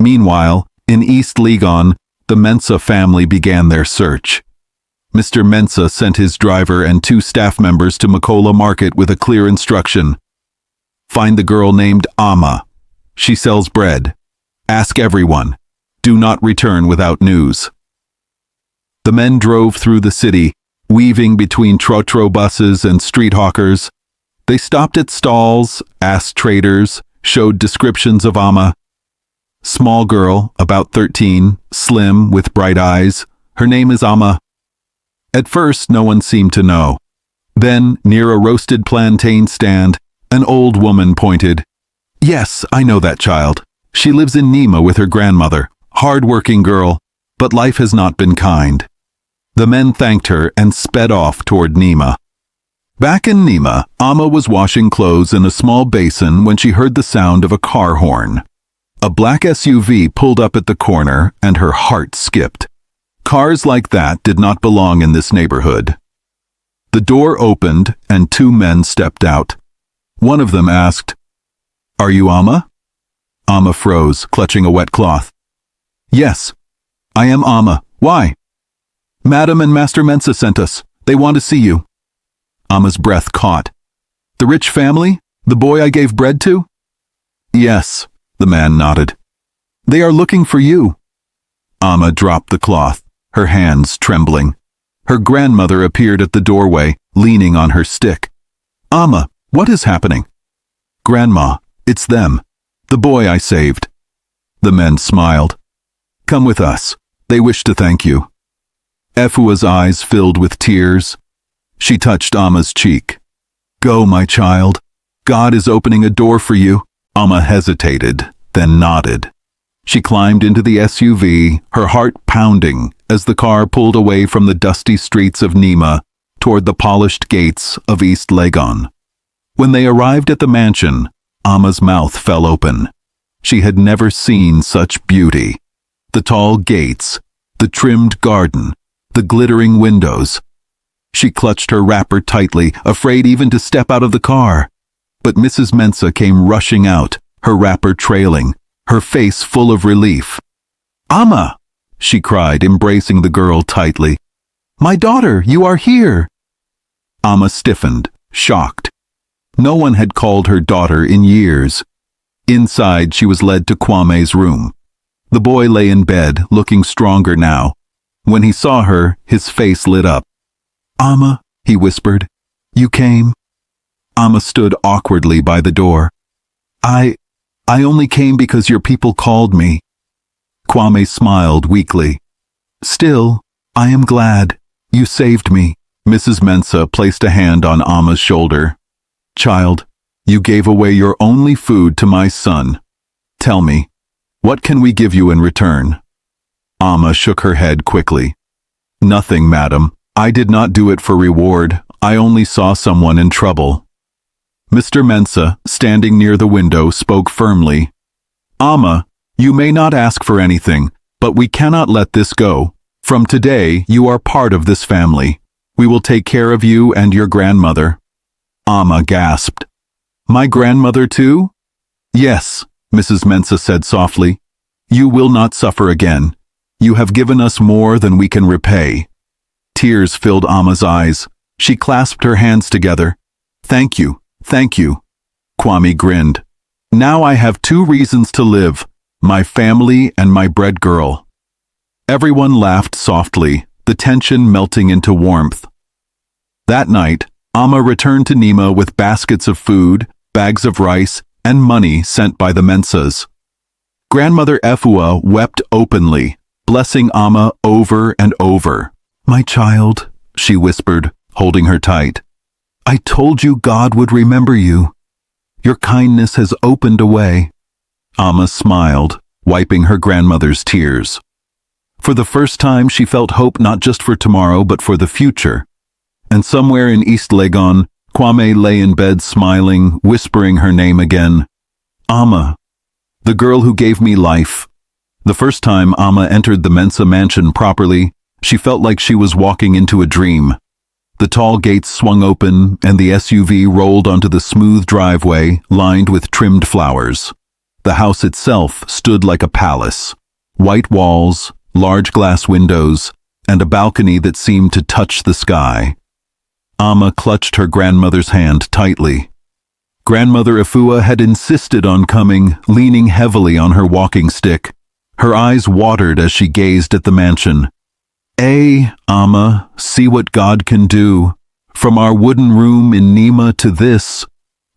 Meanwhile, in East Legon, the Mensa family began their search. Mr. Mensa sent his driver and 2 staff members to Makola Market with a clear instruction. Find the girl named Amma. She sells bread. Ask everyone. Do not return without news. The men drove through the city, weaving between trotro buses and street hawkers. They stopped at stalls, asked traders, showed descriptions of Amma. Small girl, about 13, slim, with bright eyes. Her name is Amma. At first, no one seemed to know. Then, near a roasted plantain stand, an old woman pointed. Yes, I know that child. She lives in Nima with her grandmother. Hard-working girl, but life has not been kind. The men thanked her and sped off toward Nima. Back in Nima, Amma was washing clothes in a small basin when she heard the sound of a car horn. A black SUV pulled up at the corner and her heart skipped. Cars like that did not belong in this neighborhood. The door opened and 2 men stepped out. One of them asked, "Are you Amma?" Amma froze, clutching a wet cloth. "Yes, I am Amma. Why?" "Madam and Master Mensa sent us. They want to see you." Amma's breath caught. "The rich family? The boy I gave bread to?" "Yes," the man nodded. "They are looking for you." Amma dropped the cloth, her hands trembling. Her grandmother appeared at the doorway, leaning on her stick. "Amma, what is happening?" "Grandma, it's them. The boy I saved." The men smiled. "Come with us. They wish to thank you." Efua's eyes filled with tears. She touched Amma's cheek. "Go, my child. God is opening a door for you." Amma hesitated, then nodded. She climbed into the SUV, her heart pounding as the car pulled away from the dusty streets of Nima toward the polished gates of East Legon. When they arrived at the mansion, Amma's mouth fell open. She had never seen such beauty. The tall gates, the trimmed garden, the glittering windows. She clutched her wrapper tightly, afraid even to step out of the car. But Mrs. Mensa came rushing out, her wrapper trailing, her face full of relief. "Amma!" she cried, embracing the girl tightly. "My daughter, you are here!" Amma stiffened, shocked. No one had called her daughter in years. Inside, she was led to Kwame's room. The boy lay in bed, looking stronger now. When he saw her, his face lit up. "Amma," he whispered, "you came?" Amma stood awkwardly by the door. I only came because your people called me." Kwame smiled weakly. "Still, I am glad. You saved me." Mrs. Mensa placed a hand on Amma's shoulder. "Child, you gave away your only food to my son. Tell me, what can we give you in return?" Amma shook her head quickly. "Nothing, madam. I did not do it for reward. I only saw someone in trouble." Mr. Mensa, standing near the window, spoke firmly. "Amma, you may not ask for anything, but we cannot let this go. From today, you are part of this family. We will take care of you and your grandmother." Amma gasped. "My grandmother too?" "Yes," Mrs. Mensa said softly. "You will not suffer again. You have given us more than we can repay." Tears filled Amma's eyes. She clasped her hands together. "Thank you, thank you." Kwame grinned. "Now I have 2 reasons to live, my family and my bread girl." Everyone laughed softly, the tension melting into warmth. That night, Amma returned to Nima with baskets of food, bags of rice, and money sent by the Mensas. Grandmother Efua wept openly, blessing Amma over and over. "My child," she whispered, holding her tight. "I told you God would remember you. Your kindness has opened a way." Amma smiled, wiping her grandmother's tears. For the first time, she felt hope not just for tomorrow, but for the future. And somewhere in East Legon, Kwame lay in bed smiling, whispering her name again. "Amma, the girl who gave me life." The first time Amma entered the Mensa mansion properly, she felt like she was walking into a dream. The tall gates swung open, and the SUV rolled onto the smooth driveway lined with trimmed flowers. The house itself stood like a palace. White walls, large glass windows, and a balcony that seemed to touch the sky. Amma clutched her grandmother's hand tightly. Grandmother Afua had insisted on coming, leaning heavily on her walking stick. Her eyes watered as she gazed at the mansion. Amma, see what God can do. From our wooden room in Nima to this,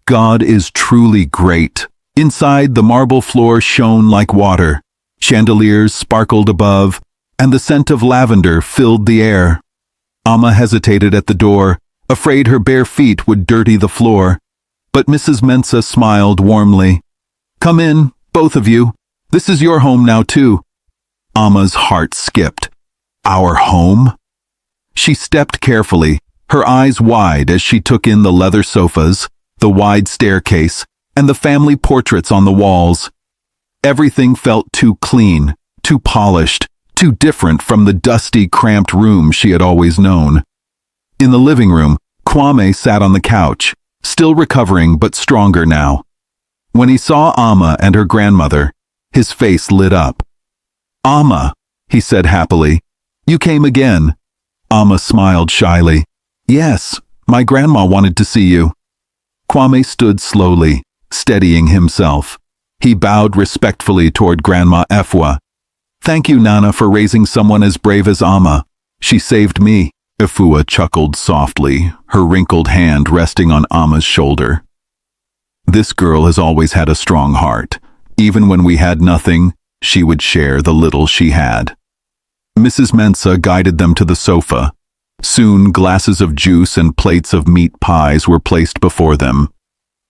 God is truly great. Inside, the marble floor shone like water. Chandeliers sparkled above, and the scent of lavender filled the air. Amma hesitated at the door, afraid her bare feet would dirty the floor. But Mrs. Mensah smiled warmly. Come in, both of you. This is your home now, too. Amma's heart skipped. Our home? She stepped carefully, her eyes wide as she took in the leather sofas, the wide staircase, and the family portraits on the walls. Everything felt too clean, too polished, too different from the dusty, cramped room she had always known. In the living room, Kwame sat on the couch, still recovering but stronger now. When he saw Amma and her grandmother, his face lit up. Amma, he said happily, you came again. Amma smiled shyly. Yes, my grandma wanted to see you. Kwame stood slowly, steadying himself. He bowed respectfully toward Grandma Efwa. Thank you, Nana, for raising someone as brave as Amma. She saved me. Efua chuckled softly, her wrinkled hand resting on Amma's shoulder. This girl has always had a strong heart. Even when we had nothing, she would share the little she had. Mrs. Mensah guided them to the sofa. Soon glasses of juice and plates of meat pies were placed before them.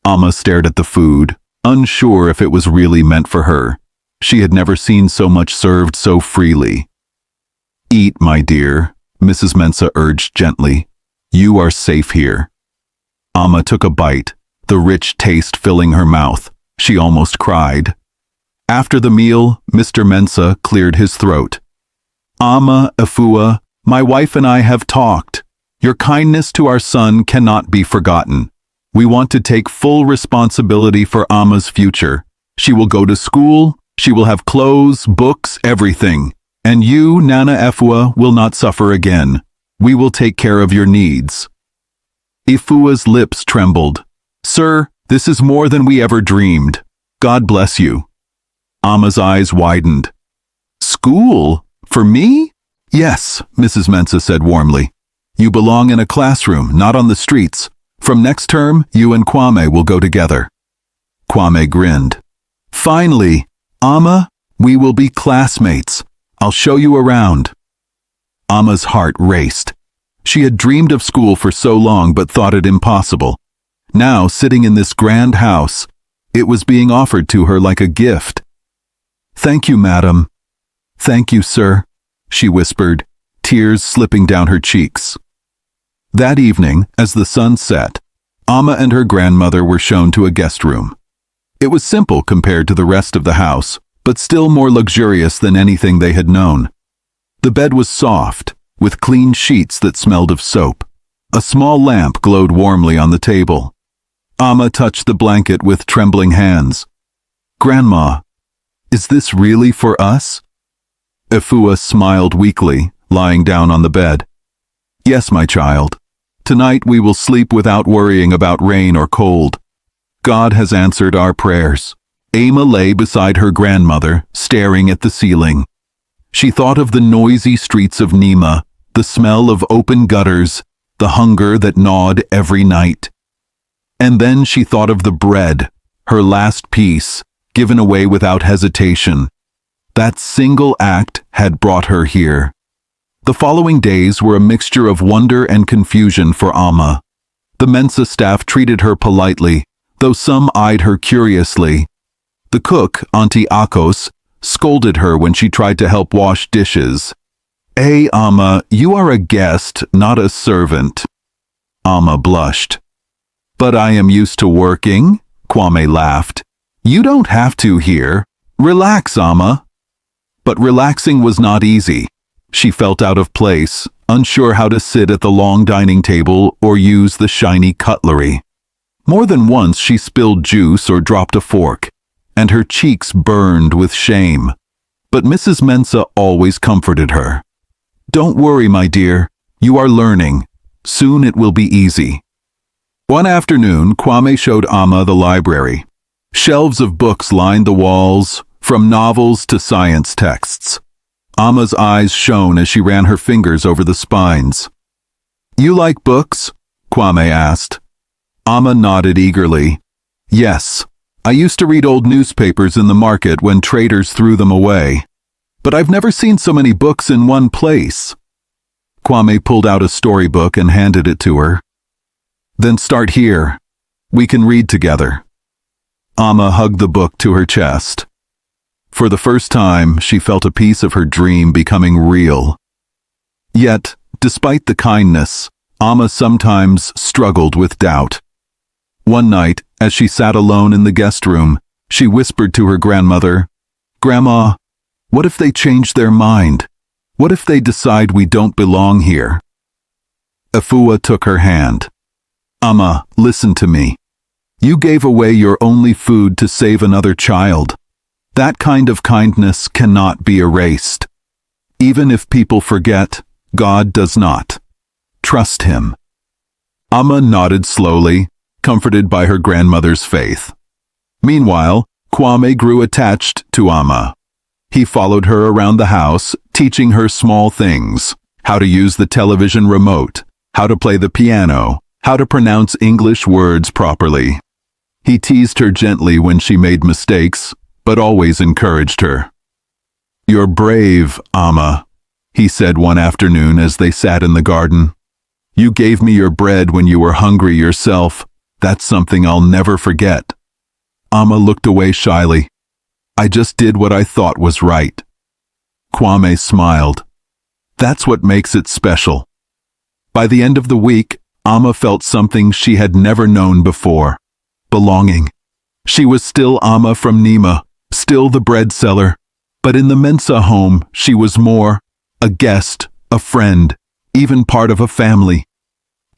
Amma stared at the food, unsure if it was really meant for her. She had never seen so much served so freely. Eat, my dear, Mrs. Mensah urged gently. You are safe here. Amma took a bite, the rich taste filling her mouth. She almost cried. After the meal, Mr. Mensah cleared his throat. Amma, Efua, my wife and I have talked. Your kindness to our son cannot be forgotten. We want to take full responsibility for Amma's future. She will go to school, she will have clothes, books, everything. And you, Nana Efua, will not suffer again. We will take care of your needs. Efua's lips trembled. Sir, this is more than we ever dreamed. God bless you. Amma's eyes widened. School? For me? Yes, Mrs. Mensah said warmly. You belong in a classroom, not on the streets. From next term, you and Kwame will go together. Kwame grinned. Finally, Amma, we will be classmates. I'll show you around. Amma's heart raced. She had dreamed of school for so long but thought it impossible. Now, sitting in this grand house, it was being offered to her like a gift. Thank you, madam. Thank you, sir, she whispered, tears slipping down her cheeks. That evening, as the sun set, Amma and her grandmother were shown to a guest room. It was simple compared to the rest of the house, but still more luxurious than anything they had known. The bed was soft, with clean sheets that smelled of soap. A small lamp glowed warmly on the table. Amma touched the blanket with trembling hands. Grandma, is this really for us? Efua smiled weakly, lying down on the bed. Yes, my child. Tonight we will sleep without worrying about rain or cold. God has answered our prayers. Amma lay beside her grandmother, staring at the ceiling. She thought of the noisy streets of Nima, the smell of open gutters, the hunger that gnawed every night. And then she thought of the bread, her last piece, given away without hesitation. That single act had brought her here. The following days were a mixture of wonder and confusion for Amma. The Mensah staff treated her politely, though some eyed her curiously. The cook, Auntie Akos, scolded her when she tried to help wash dishes. Hey, Amma, you are a guest, not a servant. Amma blushed. But I am used to working, Kwame laughed. You don't have to here. Relax, Amma. But relaxing was not easy. She felt out of place, unsure how to sit at the long dining table or use the shiny cutlery. More than once she spilled juice or dropped a fork. and her cheeks burned with shame. But Mrs. Mensah always comforted her. "Don't worry, my dear. You are learning. Soon it will be easy." One afternoon, Kwame showed Amma the library. Shelves of books lined the walls, from novels to science texts. Amma's eyes shone as she ran her fingers over the spines. "You like books?" Kwame asked. Amma nodded eagerly. "Yes, I used to read old newspapers in the market when traders threw them away. But I've never seen so many books in one place." Kwame pulled out a storybook and handed it to her. "Then start here. We can read together." Amma hugged the book to her chest. For the first time, she felt a piece of her dream becoming real. Yet, despite the kindness, Amma sometimes struggled with doubt. One night, as she sat alone in the guest room, she whispered to her grandmother, "Grandma, what if they change their mind? What if they decide we don't belong here?" Afua took her hand. "Amma, listen to me. You gave away your only food to save another child. That kind of kindness cannot be erased. Even if people forget, God does not. Trust Him." Amma nodded slowly, comforted by her grandmother's faith. Meanwhile, Kwame grew attached to Amma. He followed her around the house, teaching her small things: how to use the television remote, how to play the piano, how to pronounce English words properly. He teased her gently when she made mistakes, but always encouraged her. "You're brave, Amma," he said one afternoon as they sat in the garden. "You gave me your bread when you were hungry yourself. That's something I'll never forget." Amma looked away shyly. "I just did what I thought was right." Kwame smiled. "That's what makes it special." By the end of the week, Amma felt something she had never known before: belonging. She was still Amma from Nima, still the bread seller, but in the Mensah home she was more: a guest, a friend, even part of a family.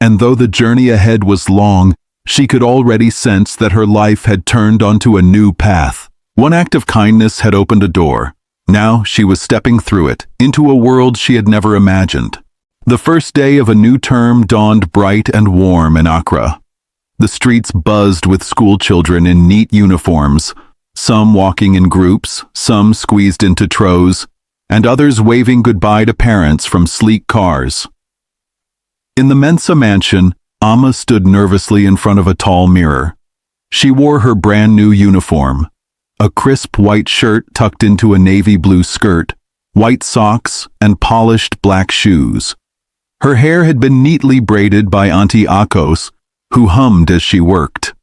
And though the journey ahead was long, she could already sense that her life had turned onto a new path. One act of kindness had opened a door. Now she was stepping through it, into a world she had never imagined. The first day of a new term dawned bright and warm in Accra. The streets buzzed with school children in neat uniforms, some walking in groups, some squeezed into trows, and others waving goodbye to parents from sleek cars. In the Mensah mansion, Amma stood nervously in front of a tall mirror. She wore her brand-new uniform, a crisp white shirt tucked into a navy blue skirt, white socks, and polished black shoes. Her hair had been neatly braided by Auntie Akos, who hummed as she worked.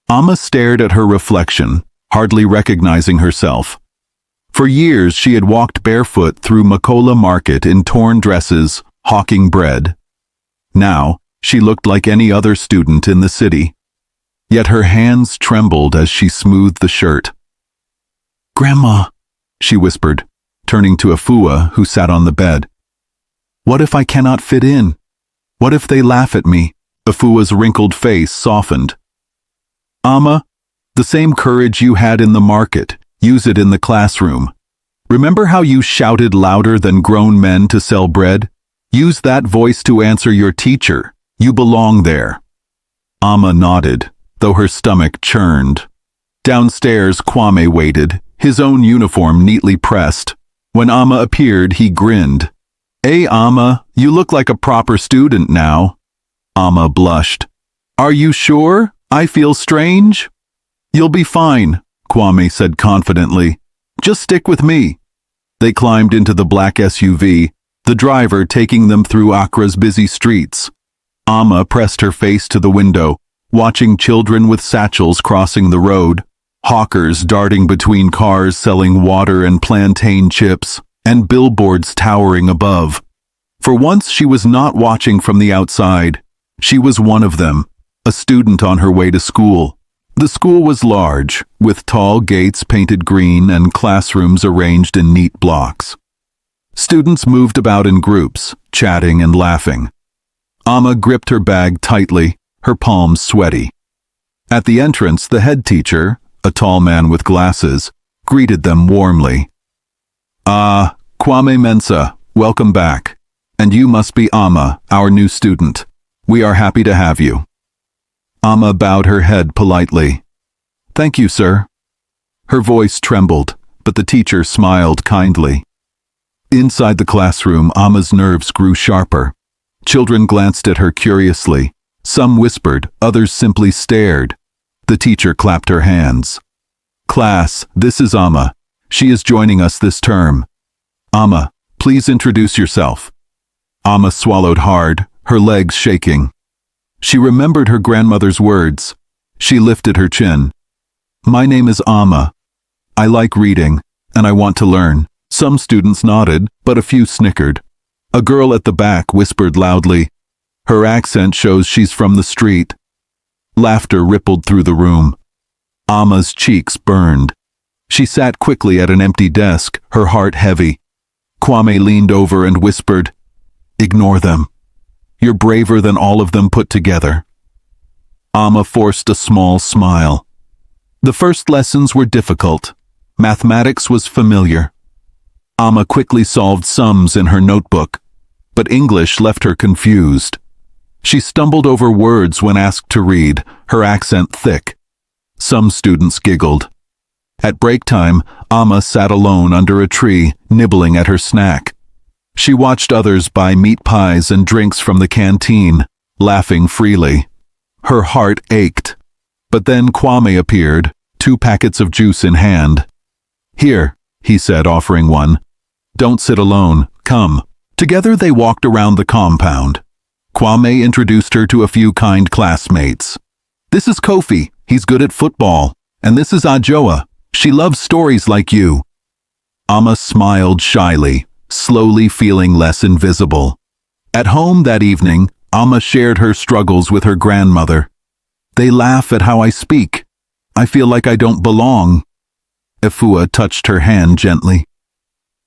Amma stared at her reflection, hardly recognizing herself. For years she had walked barefoot through Makola Market in torn dresses, hawking bread. Now, she looked like any other student in the city. Yet her hands trembled as she smoothed the shirt. "Grandma," she whispered, turning to Afua, who sat on the bed. "What if I cannot fit in? What if they laugh at me?" Afua's wrinkled face softened. "Amma, the same courage you had in the market, use it in the classroom. Remember how you shouted louder than grown men to sell bread? Use that voice to answer your teacher. You belong there." Amma nodded, though her stomach churned. Downstairs, Kwame waited, his own uniform neatly pressed. When Amma appeared, he grinned. "Hey, Amma, you look like a proper student now." Amma blushed. "Are you sure? I feel strange?" "You'll be fine," Kwame said confidently. "Just stick with me." They climbed into the black SUV, the driver taking them through Accra's busy streets. Amma pressed her face to the window, watching children with satchels crossing the road, hawkers darting between cars selling water and plantain chips, and billboards towering above. For once she was not watching from the outside. She was one of them, a student on her way to school. The school was large, with tall gates painted green and classrooms arranged in neat blocks. Students moved about in groups, chatting and laughing. Amma gripped her bag tightly, her palms sweaty. At the entrance, the head teacher, a tall man with glasses, greeted them warmly. "Ah, Kwame Mensah, welcome back. And you must be Amma, our new student. We are happy to have you." Amma bowed her head politely. "Thank you, sir." Her voice trembled, but the teacher smiled kindly. Inside the classroom, Amma's nerves grew sharper. Children glanced at her curiously. Some whispered, others simply stared. The teacher clapped her hands. "Class, this is Amma. She is joining us this term. Amma, please introduce yourself." Amma swallowed hard, her legs shaking. She remembered her grandmother's words. She lifted her chin. "My name is Amma. I like reading, and I want to learn." Some students nodded, but a few snickered. A girl at the back whispered loudly. Her accent shows she's from the street. Laughter rippled through the room. Amma's cheeks burned. She sat quickly at an empty desk, her heart heavy. Kwame leaned over and whispered, "Ignore them. You're braver than all of them put together." Amma forced a small smile. The first lessons were difficult. Mathematics was familiar. Amma quickly solved sums in her notebook, but English left her confused. She stumbled over words when asked to read, her accent thick. Some students giggled. At break time, Amma sat alone under a tree, nibbling at her snack. She watched others buy meat pies and drinks from the canteen, laughing freely. Her heart ached. But then Kwame appeared, 2 packets of juice in hand. "Here," he said, offering one. "Don't sit alone, come." Together they walked around the compound. Kwame introduced her to a few kind classmates. "This is Kofi, he's good at football. And this is Ajoa, she loves stories like you." Amma smiled shyly, slowly feeling less invisible. At home that evening, Amma shared her struggles with her grandmother. "They laugh at how I speak. I feel like I don't belong." Efua touched her hand gently.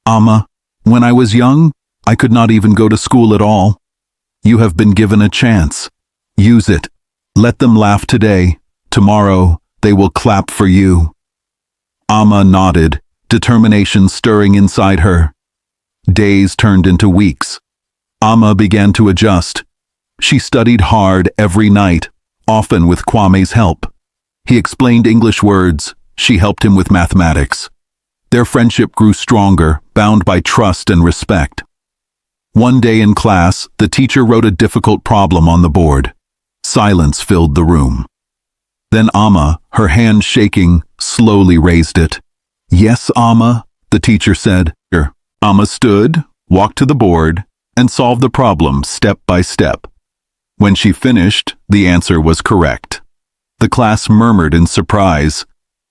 "Amma, when I was young, I could not even go to school at all. You have been given a chance. Use it. Let them laugh today. Tomorrow, they will clap for you." Amma nodded, determination stirring inside her. Days turned into weeks. Amma began to adjust. She studied hard every night, often with Kwame's help. He explained English words. She helped him with mathematics. Their friendship grew stronger, bound by trust and respect. One day in class, the teacher wrote a difficult problem on the board. Silence filled the room. Then Amma, her hand shaking, slowly raised it. "Yes, Amma," the teacher said. Amma stood, walked to the board, and solved the problem step by step. When she finished, the answer was correct. The class murmured in surprise.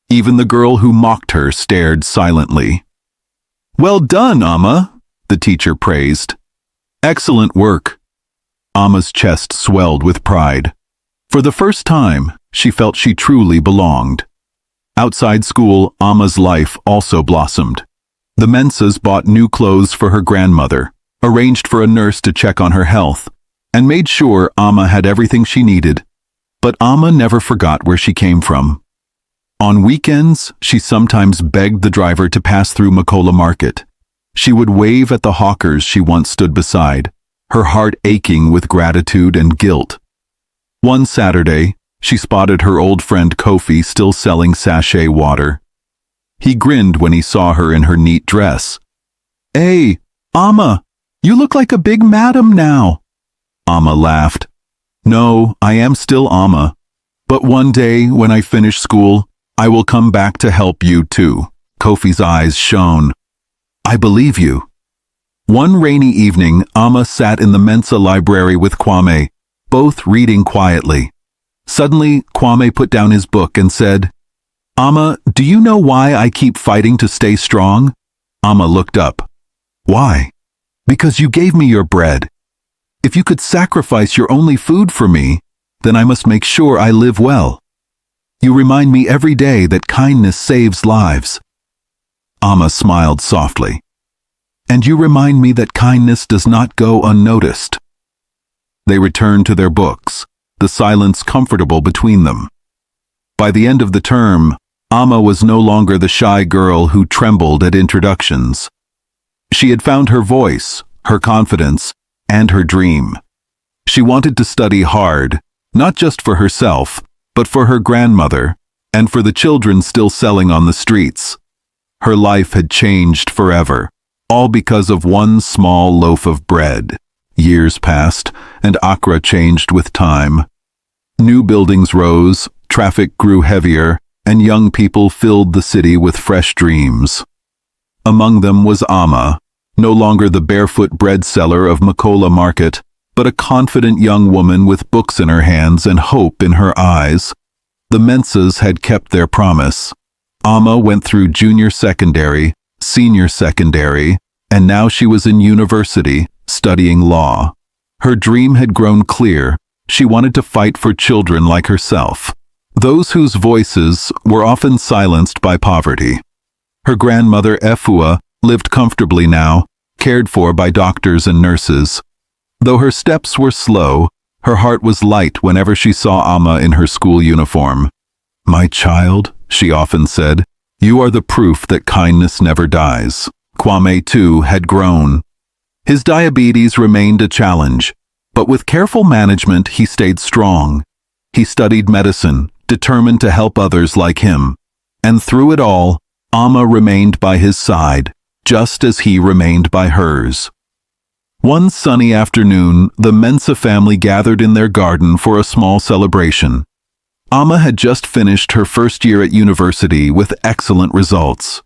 Even the girl who mocked her stared silently. "Well done, Amma," the teacher praised. "Excellent work." Amma's chest swelled with pride. For the first time, she felt she truly belonged. Outside school, Amma's life also blossomed. The Mensahs bought new clothes for her grandmother, arranged for a nurse to check on her health, and made sure Amma had everything she needed. But Amma never forgot where she came from. On weekends, she sometimes begged the driver to pass through Makola Market. She would wave at the hawkers she once stood beside, her heart aching with gratitude and guilt. One Saturday, she spotted her old friend Kofi still selling sachet water. He grinned when he saw her in her neat dress. "Hey, Amma, you look like a big madam now." Amma laughed. "No, I am still Amma. But one day, when I finish school, I will come back to help you too." Kofi's eyes shone. "I believe you." One rainy evening, Amma sat in the Mensa library with Kwame, both reading quietly. Suddenly, Kwame put down his book and said, "Amma, do you know why I keep fighting to stay strong?" Amma looked up. "Why?" "Because you gave me your bread. If you could sacrifice your only food for me, then I must make sure I live well. You remind me every day that kindness saves lives." Amma smiled softly. "And you remind me that kindness does not go unnoticed." They returned to their books, the silence comfortable between them. By the end of the term, Amma was no longer the shy girl who trembled at introductions. She had found her voice, her confidence, and her dream. She wanted to study hard, not just for herself, but for her grandmother, and for the children still selling on the streets. Her life had changed forever, all because of one small loaf of bread. Years passed, and Accra changed with time. New buildings rose, traffic grew heavier, and young people filled the city with fresh dreams. Among them was Amma, no longer the barefoot bread seller of Makola Market, but a confident young woman with books in her hands and hope in her eyes. The Mensahs had kept their promise. Amma went through junior secondary, senior secondary, and now she was in university, studying law. Her dream had grown clear. She wanted to fight for children like herself, those whose voices were often silenced by poverty. Her grandmother Efua lived comfortably now, cared for by doctors and nurses. Though her steps were slow, her heart was light whenever she saw Amma in her school uniform. "My child," she often said, "you are the proof that kindness never dies." Kwame, too, had grown. His diabetes remained a challenge, but with careful management he stayed strong. He studied medicine, determined to help others like him. And through it all, Amma remained by his side, just as he remained by hers. One sunny afternoon, the Mensah family gathered in their garden for a small celebration. Amma had just finished her first year at university with excellent results.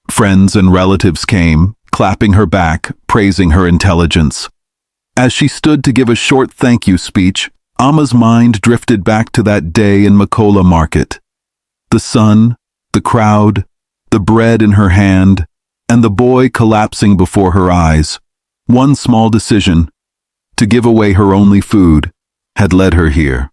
Friends and relatives came, clapping her back, praising her intelligence. As she stood to give a short thank you speech, Amma's mind drifted back to that day in Makola Market. The sun, the crowd, the bread in her hand, and the boy collapsing before her eyes. One small decision, to give away her only food, had led her here.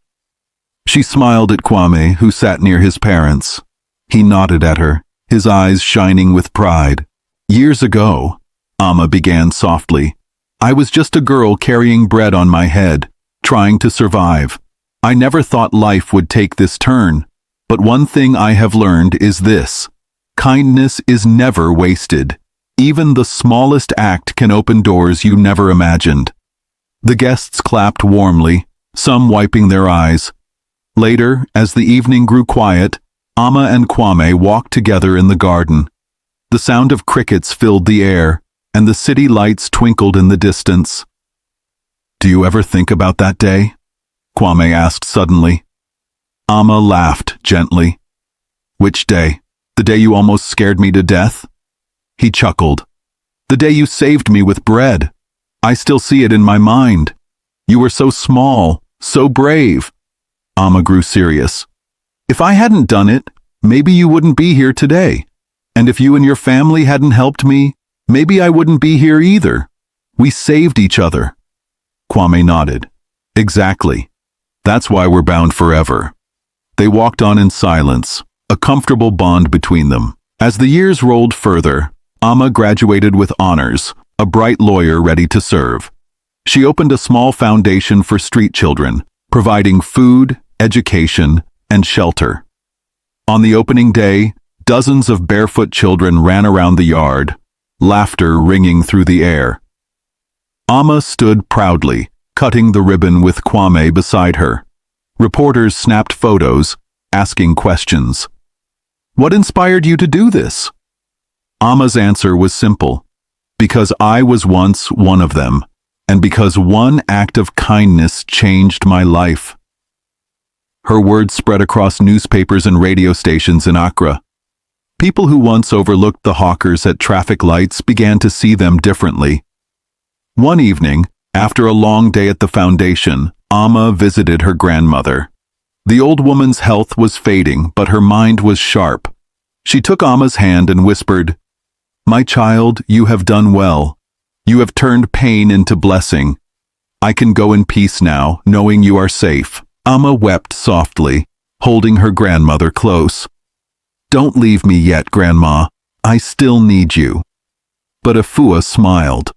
She smiled at Kwame, who sat near his parents. He nodded at her, his eyes shining with pride. "Years ago," Amma began softly, "I was just a girl carrying bread on my head, trying to survive. I never thought life would take this turn, but one thing I have learned is this: kindness is never wasted. Even the smallest act can open doors you never imagined." The guests clapped warmly, some wiping their eyes. Later, as the evening grew quiet, Amma and Kwame walked together in the garden. The sound of crickets filled the air, and the city lights twinkled in the distance. "Do you ever think about that day?" Kwame asked suddenly. Amma laughed gently. "Which day? The day you almost scared me to death?" He chuckled. "The day you saved me with bread. I still see it in my mind. You were so small, so brave." Amma grew serious. "If I hadn't done it, maybe you wouldn't be here today. And if you and your family hadn't helped me, maybe I wouldn't be here either. We saved each other." Kwame nodded. "Exactly. That's why we're bound forever." They walked on in silence, a comfortable bond between them. As the years rolled further, Amma graduated with honors, a bright lawyer ready to serve. She opened a small foundation for street children, providing food, education, and shelter. On the opening day, dozens of barefoot children ran around the yard, laughter ringing through the air. Amma stood proudly, cutting the ribbon with Kwame beside her. Reporters snapped photos, asking questions. "What inspired you to do this?" Amma's answer was simple: "Because I was once one of them, and because one act of kindness changed my life." Her words spread across newspapers and radio stations in Accra. People who once overlooked the hawkers at traffic lights began to see them differently. One evening, after a long day at the foundation, Amma visited her grandmother. The old woman's health was fading, but her mind was sharp. She took Amma's hand and whispered, "My child, you have done well. You have turned pain into blessing. I can go in peace now, knowing you are safe." Amma wept softly, holding her grandmother close. "Don't leave me yet, Grandma. I still need you." But Afua smiled.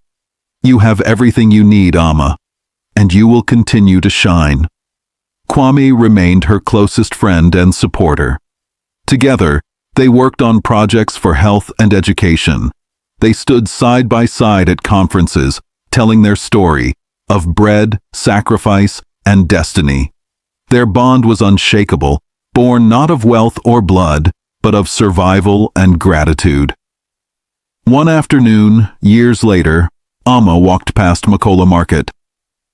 "You have everything you need, Amma, and you will continue to shine." Kwame remained her closest friend and supporter. Together, they worked on projects for health and education. They stood side by side at conferences, telling their story of bread, sacrifice, and destiny. Their bond was unshakable, born not of wealth or blood, but of survival and gratitude. One afternoon, years later, Amma walked past Makola Market.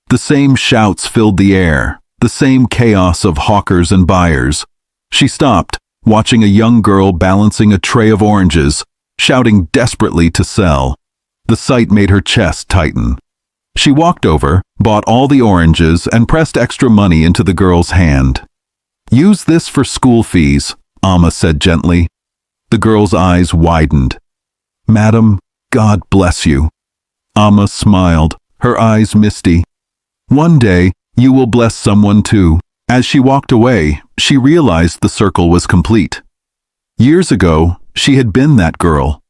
The same shouts filled the air, the same chaos of hawkers and buyers. She stopped, watching a young girl balancing a tray of oranges, shouting desperately to sell. The sight made her chest tighten. She walked over, bought all the oranges, and pressed extra money into the girl's hand. "Use this for school fees," Amma said gently. The girl's eyes widened. "Madam, God bless you." Amma smiled, her eyes misty. "One day, you will bless someone too." As she walked away, she realized the circle was complete. Years ago, she had been that girl.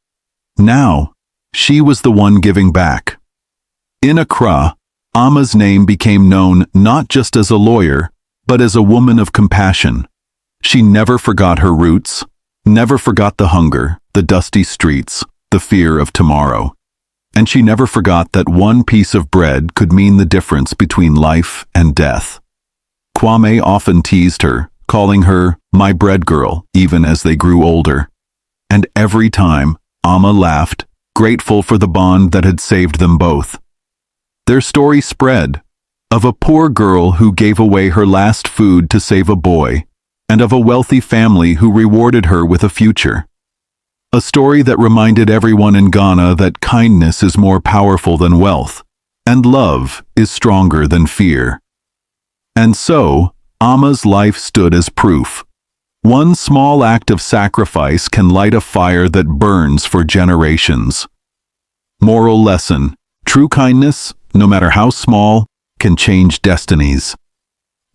Now, she was the one giving back. In Accra, Amma's name became known not just as a lawyer, but as a woman of compassion. She never forgot her roots, never forgot the hunger, the dusty streets, the fear of tomorrow. And she never forgot that one piece of bread could mean the difference between life and death. Kwame often teased her, calling her my bread girl, even as they grew older. And every time, Amma laughed, grateful for the bond that had saved them both. Their story spread, of a poor girl who gave away her last food to save a boy, and of a wealthy family who rewarded her with a future. A story that reminded everyone in Ghana that kindness is more powerful than wealth, and love is stronger than fear. And so, Amma's life stood as proof. One small act of sacrifice can light a fire that burns for generations. Moral lesson: true kindness, no matter how small, can change destinies.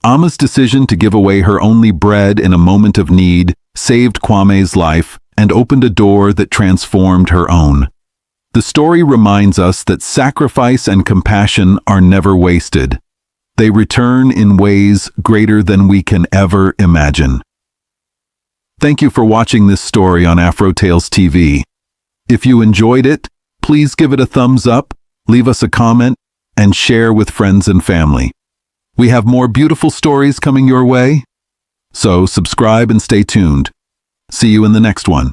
Amma's decision to give away her only bread in a moment of need saved Kwame's life and opened a door that transformed her own. The story reminds us that sacrifice and compassion are never wasted. They return in ways greater than we can ever imagine. Thank you for watching this story on Afro Tales TV. If you enjoyed it, please give it a thumbs up, leave us a comment, and share with friends and family. We have more beautiful stories coming your way, so subscribe and stay tuned. See you in the next one.